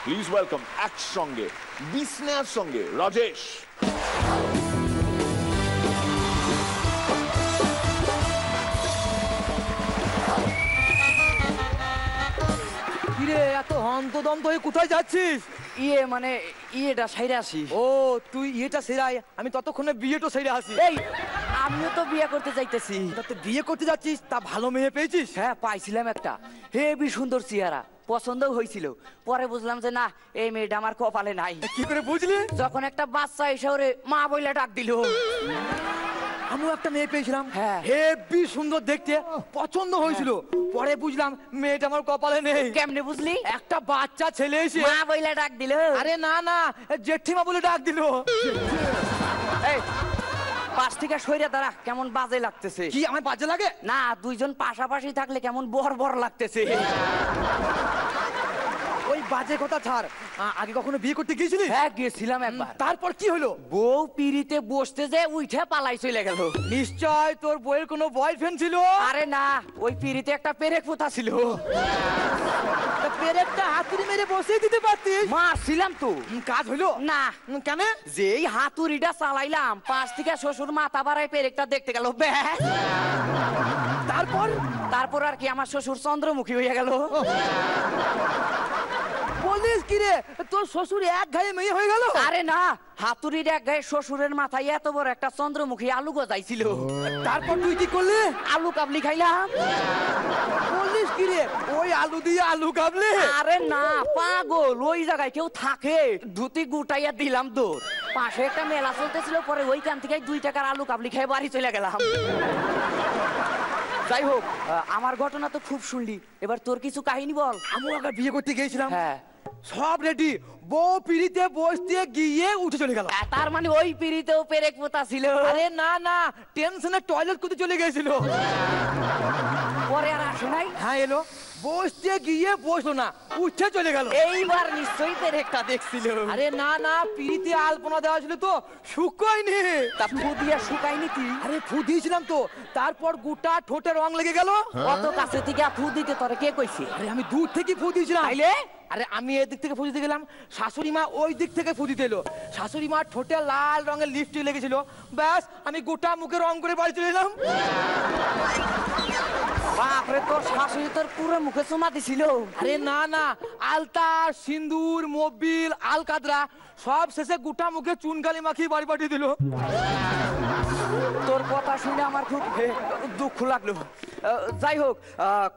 Please welcome একসঙ্গে বিস্নেয়ার সঙ্গে রাজেশ। কিরে এত হন্তদন্ত হয়ে কোথায় যাচ্ছিস? মানে ইয়েটা সাইরে আসি। ও তুই ইয়েটা সেরাই, আমি ততক্ষণে বিয়েটা সেরে আসি। এই আমিও তো বিয়ে করতে চাইতেছি। তুই বিয়ে করতে যাচ্ছিস, তা ভালো মেয়ে পেয়েছিস? হ্যাঁ পাইছিলাম একটা, হেবি সুন্দর চেহারা, পছন্দ হয়েছিল। পরে বুঝলাম যে না, এই মেয়েটা আমার কপালে নাই। কি করে বুঝলি? যখন একটা বাচ্চা এসে ওরে মা বইলা ডাক দিল। আমিও একটা মেয়ে পেয়েছিলাম, হ্যাঁ হেবি সুন্দর দেখতে, পছন্দ হয়েছিল। পরে বুঝলাম মেয়েটা আমার কপালে নেই। কেমনে বুঝলি? একটা বাচ্চা ছেলে এসে মা বইলা ডাক দিল। আরে না না, জেঠিমা বলে ডাক দিল। এই পাশ থেকে সইরা দাঁড়া, কেমন বাজে লাগতেছে। কি আমার বাজে লাগে? না, দুইজন পাশাপাশি থাকলে কেমন বর বর লাগতেছে। ওই বাজে কথা ছাড়, আগে কখনো বিয়ে করতে গিয়েছিলি? হ্যাঁ গেছিলাম একবার। তারপর কি হলো? বউ পিড়িতে বসতে যে উঠে পালাই চলে গেল। নিশ্চয় তোর বউয়ের কোনো বয়ফ্রেন্ড ছিল? আরে না, ওই পিড়িতে একটা পেরেক পোতা ছিল। পেরেকটা হাতুড়ি মেরে বসিয়ে দিতে পারতিস। মারছিলাম তো, কাজ হলো না। কেন? যেই হাতুড়িটা চালাইলাম, পাশ থেকে শ্বশুর মাথা বাড়ায় পেরেকটা দেখতে গেল। তারপর আর কি, আমার শ্বশুর চন্দ্রমুখী হয়ে গেল। বলিস কি রে, তোর শ্বশুর এক গায়ে মেয়ে হয়ে গেল? আরে না, হাতুড়ির এক গায়ে শ্বশুরের মাথায় এত বড় একটা চন্দ্রমুখী আলু গজাইছিল। তারপর তুই কি করলি? আলু কাবলি খাইলাম। বলিস কি রে, ওই আলু দিয়ে আলু কাবলি? আরে না পাগল, ওই জায়গায় কেউ থাকে? ধুতি গুটাইয়া দিলাম দৌড়। পাশে একটা মেলা চলতেছিল, পরে ওইখান থেকে 2 টাকার আলু কাবলি খেয়ে বাড়ি চলে গেলাম। যাই হোক, আমার ঘটনা তো খুব শুনলি, এবার তোর কিছু কাহিনী বল। আমি ওকে বিয়ে করতে গিয়েছিলাম, হ্যাঁ সব রেডি, বউ পিড়িতে বসতে গিয়ে উঠে চলে গেল। তার মানে ওই পিড়িতেও পেরেক পোতা ছিল? আরে না না, টেনশনে টয়লেট করতে চলে গেছিল। পরে আর আসে নাই? হ্যাঁ এলো, বসতে গিয়ে বসলো না, উঠে চলে গেল। এইবার নিশ্চয়ই পেরেকটা দেখছিল। আরে না না, পিড়িতে আলপনা দেওয়া ছিল তো, শুকায়নি। তা ফু দিয়া শুকায়নি তুই? আরে ফু দিয়েছিলাম তো, তারপর গোটা ঠোঁটে রং লেগে গেল। অত কাছে থেকে ফু দিতে তোরে কে কইছে? আরে আমি দূর থেকে ফু দিয়েছিলাম। তাইলে? আরে আমি এদিক থেকে ফু দিতে গেলাম, শাশুড়ি মা ওই দিক থেকে ফু দিতে এলো। শাশুড়ি মা ঠোঁটে লাল রঙের লিপস্টিক লেগেছিল, ব্যাস আমি গোটা মুখে রং করে বাড়ি চলে এলাম। বাপরে, তোর শাশুড়ি তোর পুরো মুখে চুমা দিছিল? আরে না না, আলতা সিন্দুর মোবিল আলকাদরা সব শেষে গোটা মুখে চুনকালি মাখিয়ে বাড়ি পাঠিয়ে দিল। তোর কথা শুনে আমার খুব দুঃখ লাগলো। যাই হোক,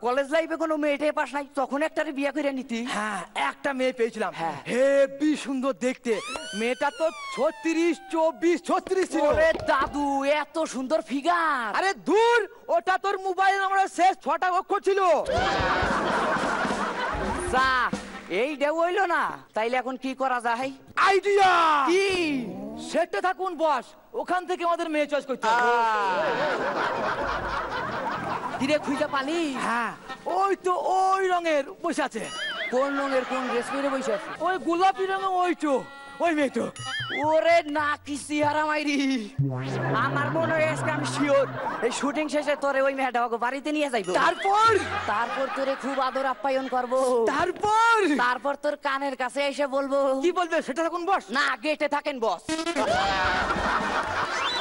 কলেজ লাইফে কোনো মেয়েটে পাস নাই? তখন একটারে বিয়ে করে নিতি। হ্যাঁ একটা মেয়ে পেয়েছিলাম, হ্যাঁ হেবি সুন্দর দেখতে। মেয়েটা তো 36, 24, 36 ছিল। ওরে দাদু, এত সুন্দর ফিগার! আরে দূর, ওটা তোর মোবাইল নাম্বারের শেষ 6টা অক্ষর ছিল। যা, এই ডেউ হইলো না, তাইলে এখন কি করা যায়? আইডিয়া কি? সেটা থাকুন বস, ওখান থেকে আমাদের মেয়ে চয়েস করতে হবে। কিরে খুঁজে পালি? হ্যাঁ ওই তো ওই রঙের বসে আছে। কোন রঙের, কোন ড্রেস পরে বসে আছে? ওই গোলাপি রঙের, ওই তো ওই মেয়ে তো। ওরে না, কি চেহারা মাইরি! আমার মনে হয় আজকে আমি শিওর এই শুটিং শেষে তোরে ওই মেয়েটাকে বাড়িতে নিয়ে যাইবো। তারপর তোরে খুব আদর আপ্যায়ন করবো। তারপর তোর কানের কাছে এসে বলবো। কি বলবে সেটা থাকুন বস? না, গেটে থাকেন বস।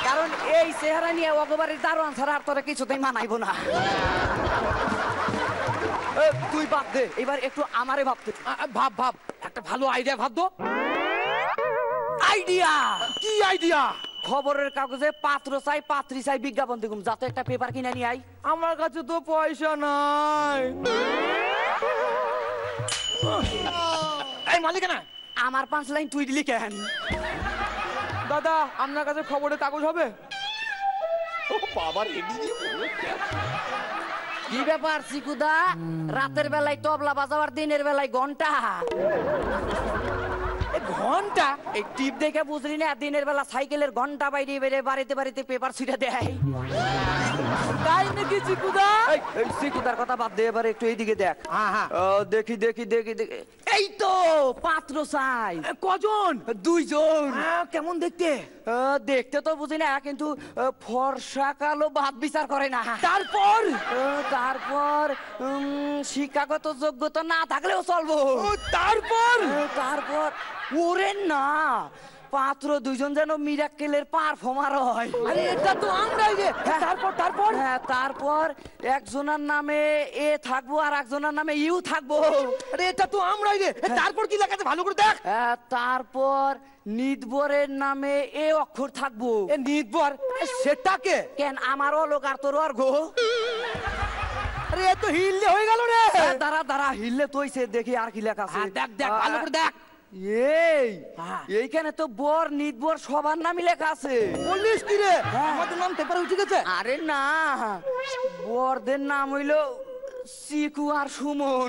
কারণ এই চেহারা নিয়ে অগবারের দারোয়ান ছাড়া আর তোরে কিছুতেই মানাইবো না। তুই ভাব দে, এবার একটু আমারে ভাবতে। ভাব ভাব, একটা ভালো আইডিয়া ভাব তো। আইডিয়া? কি আইডিয়া? খবরের কাগজে পাত্র চাই, পাত্রী চাই বিজ্ঞাপন দিগুম, যাতে একটা পেপার কিনে নিয়ে আই। আমার কাছে তো পয়সা নাই। এই মালিক না, আমার 5 লাইন তুই দিলি কেন? দাদা আপনার কাছে খবরের কাগজ হবে? কি ব্যাপার চিকুদা, রাতের বেলায় তবলা বাজাবার, দিনের বেলায় ঘন্টা? ঘন্টা? এই টিপ দেখে বুঝলি না, দিনের বেলা সাইকেলের ঘন্টা বাইরে বেড়ে বাড়িতে বাড়িতে পেপার ছিঁড়ে দেয়। তাই নাকি চিকুদা? এই চিকুদার কথা বাদ দে, এবার একটু এইদিকে দেখ। দেখি দেখি দেখি দেখি, এই তো পাত্র চাই। কজন? 2 জন। কেমন দেখতে? দেখতে তো বুঝি না, কিন্তু ফর্সা কালো ভাত বিচার করে না। তারপর শিক্ষাগত যোগ্যতা না থাকলেও চলবো। তারপর তারপর ওরে না পাত্র দুইজন যেন মিরাক্কেলের পারফর্মার হয়। আরে এটা তো আমরাই রে। তারপর হ্যাঁ তারপর একজনের নামে এ থাকবো আর একজনের নামে ইউ থাকবো। আরে এটা তো আমরাই রে। তারপর কি লেখা আছে ভালো করে দেখ। তারপর নিদবরের নামে এ অক্ষর থাকবো। এ নিদবর সেটাকে কেন আমারও লোক আর তোর অর্ঘ। আরে এ তো হিললে হয়ে গেল রে। দাঁড়া দাঁড়া হিললে তুইছে দেখি আর কি লেখা আছে। দেখ ভালো করে দেখ। এইখানে তো বর নিদবর সবার নামই লেখা আছে। বলিস কি রে? আমাদের নাম পেপারে উঠে গেছে। আরে না বরদের নাম হইলো চিকু আর সুমন।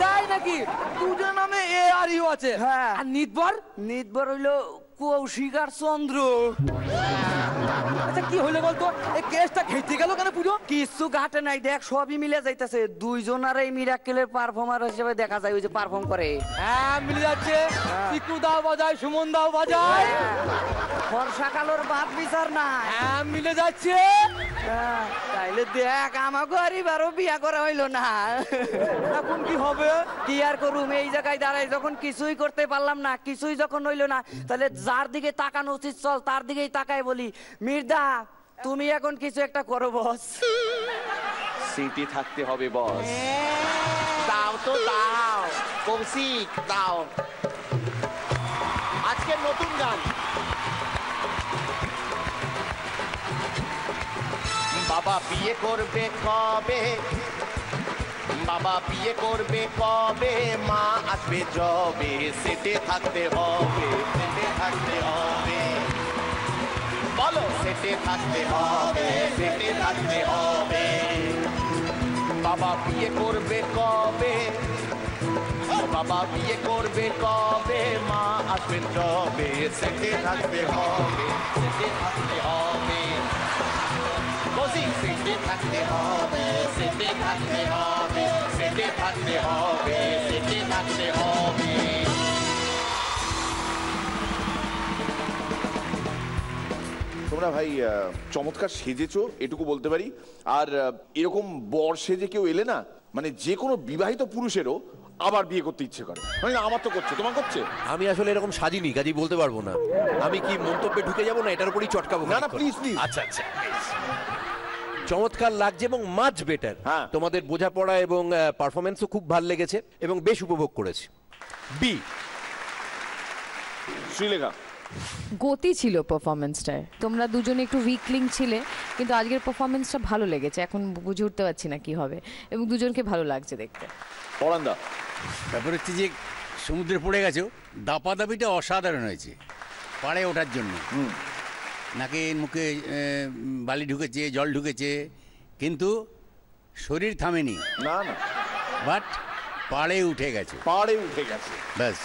তাই নাকি? দুজনের নামে এ আর ইউ আছে। হ্যাঁ। আর নিদবর? নিদবর হইলো কৌশিক আর চন্দ্র। আচ্ছা কি হলো বলতো? এই কেসটা ঘেটে গেল কেন পুজো? কিছু ঘাটে নাই দেখ সবই মিলে যাইতেছে। দুইজনের এই মিরাক্কেলের পারফর্মার হিসেবে দেখা যায় ওই যে পারফর্ম করে। হ্যাঁ মিলে যাচ্ছে। চিকু দাও বাজায়, সুমন দাও বাজায়। বর্ষা কালোর বাদ বিচার নাই। হ্যাঁ মিলে যাচ্ছে। তাইলে দেখ আমাকে আর এবারও বিয়া করা হইলো না। এখন কি হবে? কি আর করুম এই জায়গায় দাঁড়াই যখন কিছুই করতে পারলাম না, কিছুই যখন হইলো না, তাহলে যার দিকে তাকানো উচিত চল তার দিকেই তাকাই বলি মির্দা তুমি এখন কিছু একটা করো বস। সিটি থাকতে হবে বস। দাও তো দাও কৌশিক দাও। আজকের নতুন গান। বাবা বিয়ে করবে কবে, বাবা বিয়ে করবে কবে, মা আসবে যবে, সেটে থাকতে হবে, সেটে থাকতে হবে, বলো সেটে থাকতে হবে, সেটে থাকতে হবে। বাবা বিয়ে করবে কবে, বাবা বিয়ে করবে কবে, মা আসবে যবে, সেটে থাকতে হবে, সেটে থাকতে হবে, সেটে থাকতে হবে, সেটে থাকতে হবে, সেটে থাকতে হবে, সেটে থাকতে হবে। তোমরা ভাই চমৎকার সেজেছো এটুকু বলতে পারি। আর এরকম বর সেজে কেউ এলে না মানে যে কোনো বিবাহিত পুরুষেরও আবার বিয়ে করতে ইচ্ছে করে। মানে আমার তো করছে, তোমার করছে? আমি আসলে এরকম সাজিনি, কাজেই বলতে পারবো না। আমি কি মন্তব্যে ঢুকে যাবো না এটার উপরই চটকাবো? না না প্লিজ প্লিজ। আচ্ছা আচ্ছা চমৎকার লাগছে এবং মাচ বেটার। হ্যাঁ। তোমাদের বোঝাপড়া এবং পারফরমেন্সও খুব ভালো লেগেছে এবং বেশ উপভোগ করেছি। বি শ্রীলেখা। গতি ছিল পারফরমেন্সটায়। তোমরা দুজনে একটু উইকলিং ছিলে কিন্তু আজকের পারফরমেন্সটা ভালো লেগেছে। এখন বুঝে উঠতে পারছি না কি হবে এবং দুজনকে ভালো লাগছে দেখতে। পরান্দা। ব্যাপার হচ্ছে যে সমুদ্রে পড়ে গেছো, দাপাদাপিটা অসাধারণ হয়েছে পাড়ে ওঠার জন্য। নাকে মুখে বালি ঢুকেছে, জল ঢুকেছে, কিন্তু শরীর থামেনি। না না বাট পাড়ে উঠে গেছে, পাড়ে উঠে গেছে ব্যাস।